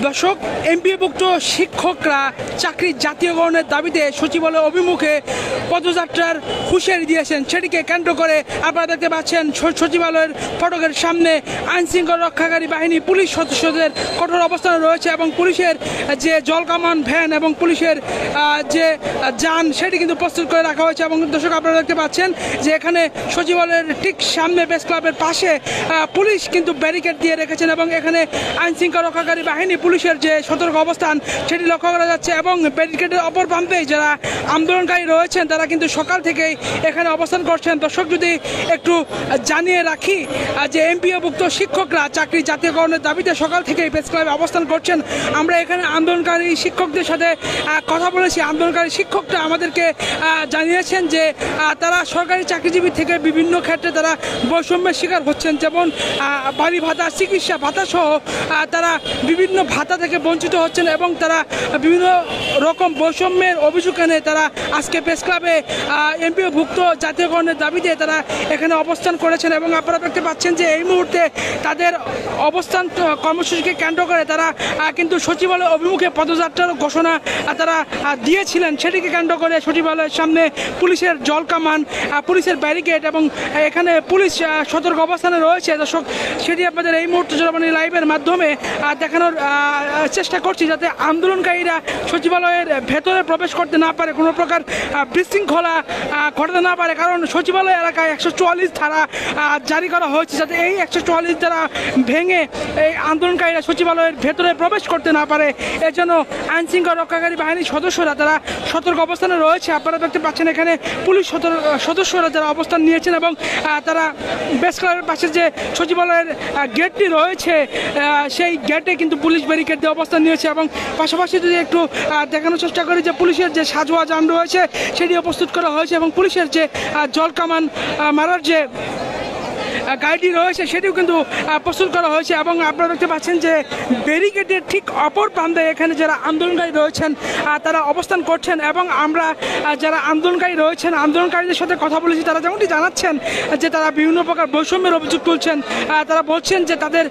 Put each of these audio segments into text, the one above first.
দর্শক, এমপিওভুক্ত শিক্ষকরা চাকরি জাতীয়করণের দাবিতে সচিবালয় অভিমুখে পদযাত্রার হুঁশিয়ারি দিয়েছেন। সেটিকে কেন্দ্র করে আপনারা দেখতে পাচ্ছেন সচিবালয়ের ফটকের সামনে আইনশৃঙ্খলা রক্ষাকারী বাহিনী পুলিশ সদস্যদের কঠোর অবস্থানে রয়েছে এবং পুলিশের যে জলকামান ভ্যান এবং পুলিশের যে যান সেটি কিন্তু প্রস্তুত করে রাখা হয়েছে। এবং দর্শক, আপনারা দেখতে পাচ্ছেন যে এখানে সচিবালয়ের ঠিক সামনে প্রেস ক্লাবের পাশে পুলিশ কিন্তু ব্যারিকেড দিয়ে রেখেছেন এবং এখানে আইনশৃঙ্খলা রক্ষাকারী বাহিনী পুলিশের যে সতর্ক অবস্থান সেটি লক্ষ্য করা যাচ্ছে। এবং ব্যারিকেডের অপর প্রান্তে যারা আন্দোলনকারী রয়েছেন তারা কিন্তু সকাল থেকেই এখানে অবস্থান করছেন। দর্শক, যদি একটু জানিয়ে রাখি যে এমপিওভুক্ত শিক্ষকরা চাকরি জাতীয়করণের দাবিতে সকাল থেকেই প্রেস ক্লাবে অবস্থান করছেন। আমরা এখানে আন্দোলনকারী শিক্ষকদের সাথে কথা বলেছি। আন্দোলনকারী শিক্ষকরা আমাদেরকে জানিয়েছেন যে তারা সরকারি চাকরিজীবী থেকে বিভিন্ন ক্ষেত্রে তারা বৈষম্যের শিকার হচ্ছেন, যেমন বাড়ি ভাতা, চিকিৎসা ভাতা সহ তারা বিভিন্ন ভাতা থেকে বঞ্চিত হচ্ছেন এবং তারা বিভিন্ন রকম বৈষম্যের অভিযোগ এনে তারা আজকে প্রেস ক্লাবে এমপিওভুক্ত জাতীয়করণের দাবিতে তারা এখানে অবস্থান করেছেন। এবং আপনারা দেখতে পাচ্ছেন যে এই মুহূর্তে তাদের অবস্থান কর্মসূচিকে কেন্দ্র করে তারা কিন্তু সচিবালয় অভিমুখে পদযাত্রার ঘোষণা তারা দিয়েছিলেন। সেটিকে কেন্দ্র করে সচিবালয়ের সামনে পুলিশের জলকামান, পুলিশের ব্যারিকেড এবং এখানে পুলিশ সতর্ক অবস্থানে রয়েছে। দর্শক, সেটি আপনাদের এই মুহূর্তে জলবাণী লাইভের মাধ্যমে দেখানোর চেষ্টা করছি, যাতে আন্দোলনকারীরা সচিবালয়ের ভেতরে প্রবেশ করতে না পারে, কোনো প্রকার বিশৃঙ্খলা ঘটাতে না পারে। কারণ সচিবালয় এলাকায় 144 ধারা জারি করা হয়েছে, যাতে এই 144 ধারা ভেঙে এই আন্দোলনকারীরা সচিবালয়ের ভেতরে প্রবেশ করতে না পারে। এর জন্য আইনশৃঙ্খলা রক্ষাকারী বাহিনীর সদস্যরা তারা সতর্ক অবস্থানে রয়েছে। আপনারা দেখতে পাচ্ছেন এখানে পুলিশ সদস্যরা যারা অবস্থান নিয়েছেন এবং তারা প্রেস ক্লাবের পাশে যে সচিবালয়ের গেটটি রয়েছে সেই গেটে কিন্তু পুলিশ ব্যারিকেড দিয়ে অবস্থান নিয়েছে। এবং পাশাপাশি যদি একটু দেখানোর চেষ্টা করি যে পুলিশের যে সাজোয়া যান রয়েছে সেটিও প্রস্তুত করা হয়েছে এবং পুলিশের যে জলকামান মারার যে গাড়িটি রয়েছে সেটিও কিন্তু প্রস্তুত করা হয়েছে। এবং আপনারা দেখতে পাচ্ছেন যে ব্যারিকেডের ঠিক অপর প্রান্তে এখানে যারা আন্দোলনকারী রয়েছেন তারা অবস্থান করছেন। এবং আমরা যারা আন্দোলনকারী রয়েছেন আন্দোলনকারীদের সাথে কথা বলেছি, তারা যেমনটি জানাচ্ছেন যে তারা বিভিন্ন প্রকার বৈষম্যের অভিযোগ তুলছেন। তারা বলছেন যে তাদের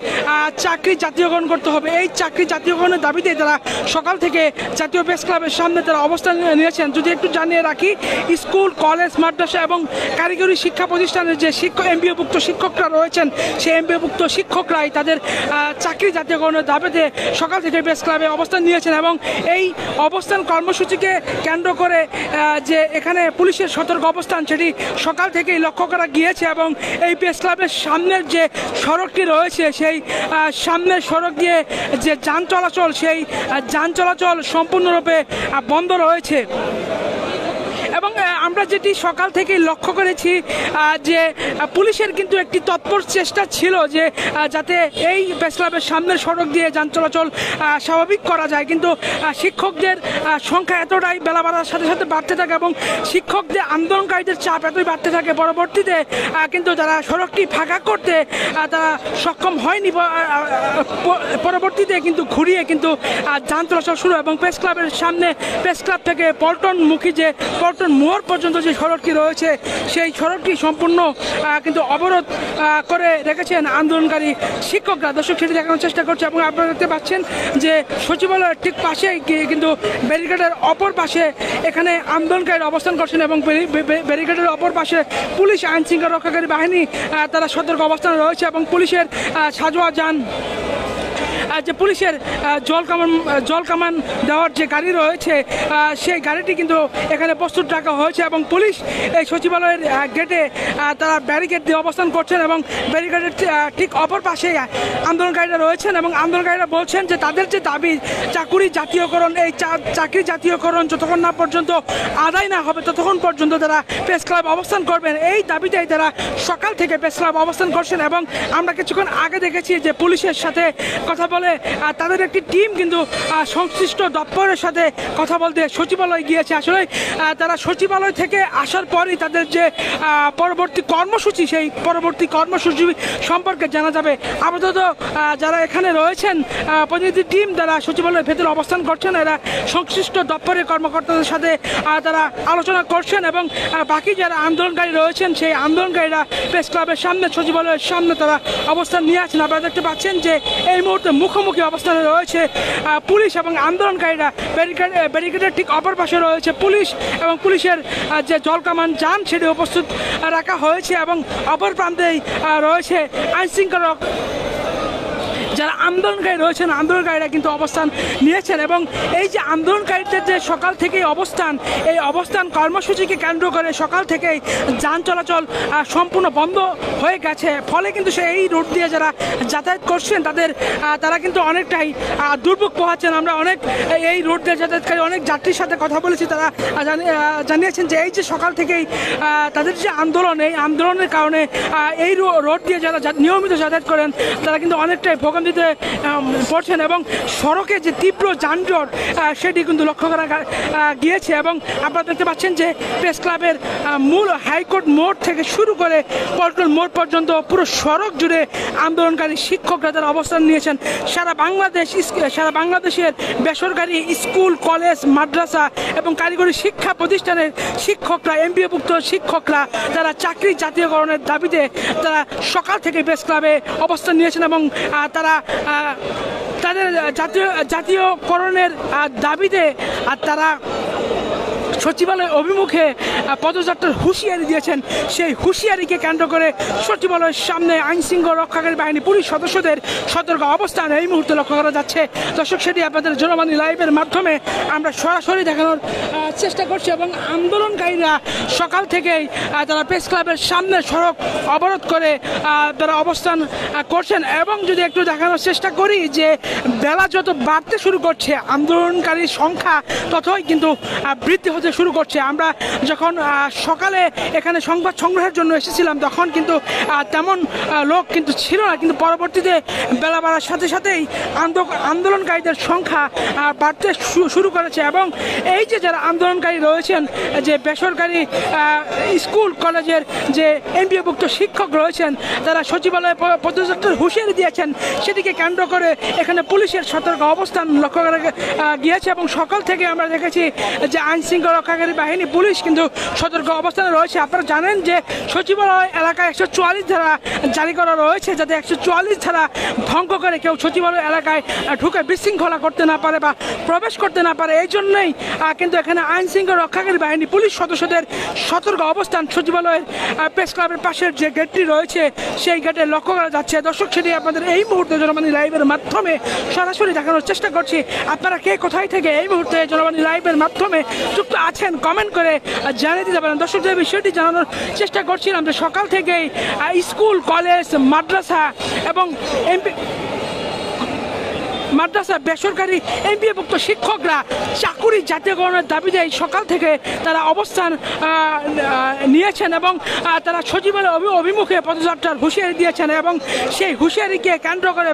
চাকরি জাতীয়করণ করতে হবে। এই চাকরি জাতীয়করণের দাবিতে তারা সকাল থেকে জাতীয় প্রেস ক্লাবের সামনে তারা অবস্থান নিয়েছেন। যদি একটু জানিয়ে রাখি, স্কুল, কলেজ, মাদ্রাসা এবং কারিগরি শিক্ষা প্রতিষ্ঠানের যে এমপিওভুক্ত শিক্ষকরা রয়েছেন সেই এমপিওভুক্ত শিক্ষকরাই তাদের চাকরি জাতীয়করণের দাবিতে সকাল থেকে প্রেস ক্লাবে অবস্থান নিয়েছেন। এবং এই অবস্থান কর্মসূচিকে কেন্দ্র করে যে এখানে পুলিশের সতর্ক অবস্থান সেটি সকাল থেকেই লক্ষ্য করা গিয়েছে। এবং এই প্রেস ক্লাবের সামনের যে সড়কটি রয়েছে সেই সামনের সড়ক দিয়ে যে যান চলাচল সেই যান চলাচল সম্পূর্ণরূপে বন্ধ রয়েছে। এবং আমরা যেটি সকাল থেকে লক্ষ্য করেছি যে পুলিশের কিন্তু একটি তৎপর চেষ্টা ছিল যে যাতে এই প্রেস ক্লাবের সামনের সড়ক দিয়ে যান চলাচল স্বাভাবিক করা যায়, কিন্তু শিক্ষকদের সংখ্যা এতটাই বেলা বাড়ার সাথে সাথে বাড়তে থাকে এবং শিক্ষকদের আন্দোলনকারীদের চাপ এতই বাড়তে থাকে, পরবর্তীতে কিন্তু তারা সড়কটি ফাঁকা করতে তারা সক্ষম হয়নি। পরবর্তীতে কিন্তু ঘুরিয়ে কিন্তু যান চলাচল শুরু এবং প্রেস ক্লাবের সামনে প্রেস ক্লাব থেকে পল্টনমুখী যে পল্টন মোড় পর্যন্ত যে সড়কটি রয়েছে সেই সড়কটি সম্পূর্ণ কিন্তু অবরোধ করে রেখেছেন আন্দোলনকারী শিক্ষকরা। দর্শক, সেটি দেখানোর চেষ্টা করছে এবং আপনারা দেখতে পাচ্ছেন যে সচিবালয়ের ঠিক পাশেই কিন্তু ব্যারিকেডের অপর পাশে এখানে আন্দোলনকারীরা অবস্থান করছেন এবং ব্যারিকেডের অপর পাশে পুলিশ আইনশৃঙ্খলা রক্ষাকারী বাহিনী তারা সতর্ক অবস্থানে রয়েছে এবং পুলিশের সাজোয়া যান যে পুলিশের জলকামান দেওয়ার যে গাড়ি রয়েছে সেই গাড়িটি কিন্তু এখানে প্রস্তুত রাখা হয়েছে। এবং পুলিশ এই সচিবালয়ের গেটে তারা ব্যারিকেড দিয়ে অবস্থান করছেন এবং ব্যারিকেডের ঠিক অপর পাশে আন্দোলনকারীরা রয়েছেন এবং আন্দোলনকারীরা বলছেন যে তাদের যে দাবি চাকরি জাতীয়করণ, এই চাকরি জাতীয়করণ যতক্ষণ না পর্যন্ত আদায় না হবে ততক্ষণ পর্যন্ত তারা প্রেস ক্লাব অবস্থান করবেন। এই দাবিতেই তারা সকাল থেকে প্রেস ক্লাব অবস্থান করছেন। এবং আমরা কিছুক্ষণ আগে দেখেছি যে পুলিশের সাথে কথা বলে তাদের একটি টিম কিন্তু সংশ্লিষ্ট দপ্তরের সাথে কথা বলতে সচিবালয় গিয়েছে। আসলে তারা সচিবালয় থেকে আসার পরই তাদের যে পরবর্তী কর্মসূচি সেই পরবর্তী কর্মসূচি সম্পর্কে জানা যাবে। আপাতত যারা এখানে রয়েছেন প্রতিনিধি টিম যারা সচিবালয়ের ভেতরে অবস্থান করছেন এরা সংশ্লিষ্ট দপ্তরের কর্মকর্তাদের সাথে তারা আলোচনা করছেন এবং বাকি যারা আন্দোলনকারী রয়েছেন সেই আন্দোলনকারীরা প্রেস ক্লাবের সামনে সচিবালয়ের সামনে তারা অবস্থান নিয়ে আছেন। আপনারা দেখতে পাচ্ছেন যে এই মুহূর্তে মুহূর্তে মুখোমুখি অবস্থানে রয়েছে পুলিশ এবং আন্দোলনকারীরা। ব্যারিকেডের ঠিক অপর পাশে রয়েছে পুলিশ এবং পুলিশের যে জলকামান যান সেটি উপস্থিত রাখা হয়েছে এবং অপর প্রান্তেই রয়েছে আইনশৃঙ্খলা যারা আন্দোলনকারী রয়েছেন, আন্দোলনকারীরা কিন্তু অবস্থান নিয়েছেন। এবং এই যে আন্দোলনকারীদের যে সকাল থেকেই অবস্থান, এই অবস্থান কর্মসূচিকে কেন্দ্র করে সকাল থেকেই যান চলাচল সম্পূর্ণ বন্ধ হয়ে গেছে। ফলে কিন্তু এই রুট দিয়ে যারা যাতায়াত করছেন তারা কিন্তু অনেকটাই দুর্ভোগ পোহাচ্ছেন। আমরা অনেক এই রুট দিয়ে যাতায়াতকারী অনেক যাত্রীর সাথে কথা বলেছি, তারা জানিয়েছেন যে এই যে সকাল থেকেই তাদের যে আন্দোলন, এই আন্দোলনের কারণে এই রোড দিয়ে যারা নিয়মিত যাতায়াত করেন তারা কিন্তু অনেকটাই ভোগান্তিতে পড়ছেন এবং সড়কে যে তীব্র যানজট সেটি কিন্তু লক্ষ্য করা গিয়েছে। এবং আপনারা দেখতে পাচ্ছেন যে প্রেস ক্লাবের মূল হাইকোর্ট মোড় থেকে শুরু করে পল্টন মোড় পর্যন্ত পুরো সড়ক জুড়ে আন্দোলনকারী শিক্ষকরা তারা অবস্থান নিয়েছেন। সারা বাংলাদেশের বেসরকারি স্কুল, কলেজ, মাদ্রাসা এবং কারিগরি শিক্ষা প্রতিষ্ঠানের শিক্ষকরা, এমপিওভুক্ত শিক্ষকরা তারা চাকরি জাতীয়করণের দাবিতে তারা সকাল থেকে প্রেস ক্লাবে অবস্থান নিয়েছেন এবং তারা তাদের জাতীয়করণের দাবিতে তারা সচিবালয় অভিমুখে পদযাত্রার হুঁশিয়ারি দিয়েছেন। সেই হুঁশিয়ারিকে কেন্দ্র করে সচিবালয়ের সামনে আইনশৃঙ্খলা রক্ষাকারী বাহিনী পুলিশ সদস্যদের সতর্ক অবস্থান এই মুহূর্তে লক্ষ্য করা যাচ্ছে। দর্শক, সেটি আপনাদের জনবাণী লাইভের মাধ্যমে আমরা সরাসরি দেখানোর চেষ্টা করছি। এবং আন্দোলনকারীরা সকাল থেকেই তারা প্রেস ক্লাবের সামনে সড়ক অবরোধ করে তারা অবস্থান করছেন। এবং যদি একটু দেখানোর চেষ্টা করি যে বেলা যত বাড়তে শুরু করছে আন্দোলনকারীর সংখ্যা ততই কিন্তু বৃদ্ধি হতে শুরু করছে। আমরা যখন সকালে এখানে সংবাদ সংগ্রহের জন্য এসেছিলাম তখন কিন্তু তেমন লোক কিন্তু ছিল না, কিন্তু পরবর্তীতে বেলা বাড়ার সাথে সাথেই আন্দোলনকারীদের সংখ্যা বাড়তে শুরু করেছে। এবং এই যে যারা আন্দোলনকারী রয়েছেন, যে বেসরকারি স্কুল কলেজের যে এমপিওভুক্ত শিক্ষক রয়েছেন তারা সচিবালয়ে পদযাত্রার হুঁশিয়ারি দিয়েছেন, সেটিকে কেন্দ্র করে এখানে পুলিশের সতর্ক অবস্থান লক্ষ্য করা গিয়েছে। এবং সকাল থেকে আমরা দেখেছি যে আইনশৃঙ্খলা রক্ষাকারী বাহিনী পুলিশ কিন্তু সতর্ক অবস্থানে রয়েছে। আপনারা জানেন যে সচিবালয় এলাকায় 144 ধারা জারি করা রয়েছে, যাতে 144 ধারা ভঙ্গ করে কেউ সচিবালয় এলাকায় ঢুকে বিশৃঙ্খলা করতে না পারে বা প্রবেশ করতে না পারে। এই জন্যই কিন্তু এখানে আইনশৃঙ্খলা রক্ষাকারী বাহিনী পুলিশ সদস্যদের সতর্ক অবস্থান সচিবালয়ের প্রেস ক্লাবের পাশের যে গেটটি রয়েছে সেই গেটে লক্ষ্য করা যাচ্ছে। দর্শক, সেটি আপনাদের এই মুহূর্তে জনবাণী লাইভের মাধ্যমে সরাসরি দেখানোর চেষ্টা করছি। আপনারা কে কোথায় থেকে এই মুহূর্তে জনবাণী লাইভের মাধ্যমে যুক্ত আছেন কমেন্ট করে জানিয়ে দিতে পারেন। দর্শক, যে বিষয়টি জানানোর চেষ্টা করছিলাম যে সকাল থেকেই স্কুল, কলেজ, মাদ্রাসা এবং বেসরকারি এমপিওভুক্ত শিক্ষকরা চাকুরি জাতীয়করণের দাবিতে সকাল থেকে তারা অবস্থান নিয়েছেন এবং তারা সচিবালয় অভিমুখে পদযাত্রার হুঁশিয়ারি দিয়েছেন। এবং সেই হুঁশিয়ারিকে কেন্দ্র করে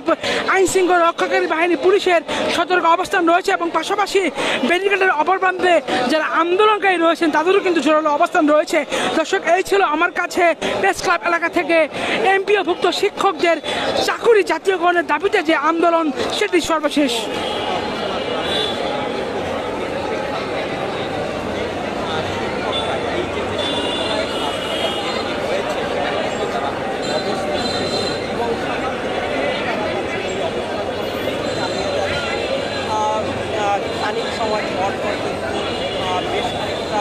আইনশৃঙ্খলা রক্ষাকারী বাহিনী পুলিশের সতর্ক অবস্থান রয়েছে এবং পাশাপাশি ব্যারিকেডের অপর প্রান্তে যারা আন্দোলনকারী রয়েছেন তাদেরও কিন্তু জোরালো অবস্থান রয়েছে। দর্শক, এই ছিল আমার কাছে প্রেস ক্লাব এলাকা থেকে এমপিওভুক্ত শিক্ষকদের চাকুরি জাতীয়করণের দাবিতে যে আন্দোলন সেটি সর্বশেষ। খানিক সময় পর পর কিন্তু বেশ খানিকটা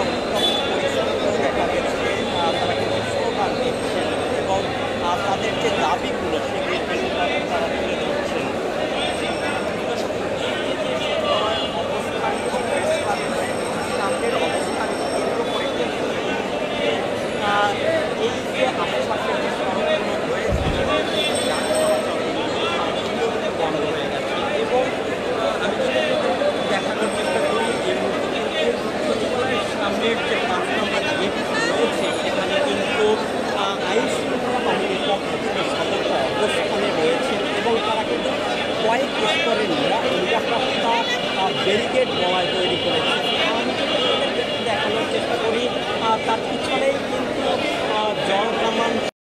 দেখা গেছে তারা কিন্তু স্লোগান দিচ্ছেন এবং তাদের যে দাবিগুলো সেগুলো তারা তুলে ধরছেন। সামনের অবস্থান কেন্দ্র করে এই যে আশেপাশের যে সড়কগুলো রয়েছে বন্ধ হয়ে গেছে। এবং আমি দেখানোর চেষ্টা করি যে সচিবালয়ের সামনের যে 5 নম্বর গেট রয়েছে সেখানে কিন্তু আইন শৃঙ্খলা বাহিনীর পক্ষ থেকে সতর্ক অবস্থানে রয়েছেন এবং তারা কিন্তু কয়েক স্তরের নিরাপত্তা ব্যারিকেড বলায় তৈরি করেছে। আমি দেখানোর চেষ্টা করি তার